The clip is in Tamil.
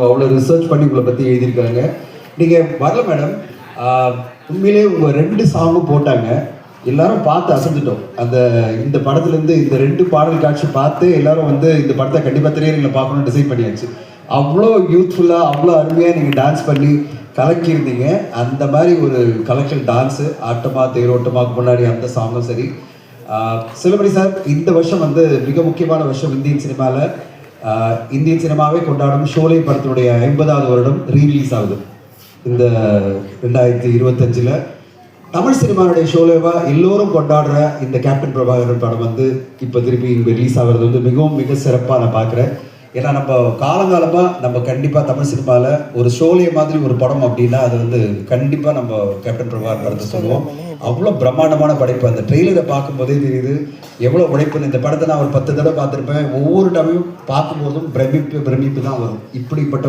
அவ்வளோ ரிசர்ச் பண்ணி உங்களை பற்றி எழுதியிருக்காங்க. நீங்கள் வரல மேடம், உண்மையிலே உங்கள் 2 சாங்கும் போட்டாங்க. எல்லாரும் பார்த்து அசந்துட்டோம். இந்த படத்துலேருந்து இந்த 2 பாடல் காட்சி பார்த்து எல்லாரும் வந்து இந்த படத்தை கண்டிப்பாக திரையரங்கில் பார்க்கணும்னு டிசைட் பண்ணியாச்சு. அவ்வளோ யூத்ஃபுல்லாக அவ்வளோ அருமையாக நீங்கள் டான்ஸ் பண்ணி கலக்கியிருந்தீங்க. அந்த மாதிரி ஒரு கலெக்ஷன் டான்ஸு ஆட்டமாக தேரோட்டமாக முன்னாடி அந்த சாங்கும் சரி. செல்வமணி சார், இந்த வருஷம் வந்து மிக முக்கியமான வருஷம் இந்தியன் சினிமாவில். இந்தியன் சினிமாவே கொண்டாடும் ஷோலே படத்தினுடைய 50வது வருடம் ரீரிலீஸ் ஆகுது இந்த 2025. தமிழ் சினிமாவுடைய ஷோலேவா எல்லோரும் கொண்டாடுற இந்த கேப்டன் பிரபாகரன் படம் வந்து இப்போ திருப்பி இங்கே ரிலீஸ் ஆகிறது வந்து மிக சிறப்பாக நான் பார்க்குறேன். ஏன்னா நம்ம காலங்காலமாக நம்ம கண்டிப்பாக தமிழ் சினிமாவில் ஒரு ஷோலே மாதிரி ஒரு படம் அப்படின்னா அது வந்து கண்டிப்பாக நம்ம கேப்டன் பிரபாகரன் படத்தை சொல்லுவோம். அவ்வளோ பிரம்மாண்டமான படைப்பு. அந்த ட்ரெய்லரை பார்க்கும்போதே தெரியுது எவ்வளோ உழைப்புன்னு. இந்த படத்தை நான் ஒரு 10 தடவை பார்த்துருப்பேன். ஒவ்வொரு டைமும் பார்க்கும்போதும் பிரமிப்பு தான் வரும். இப்படிப்பட்ட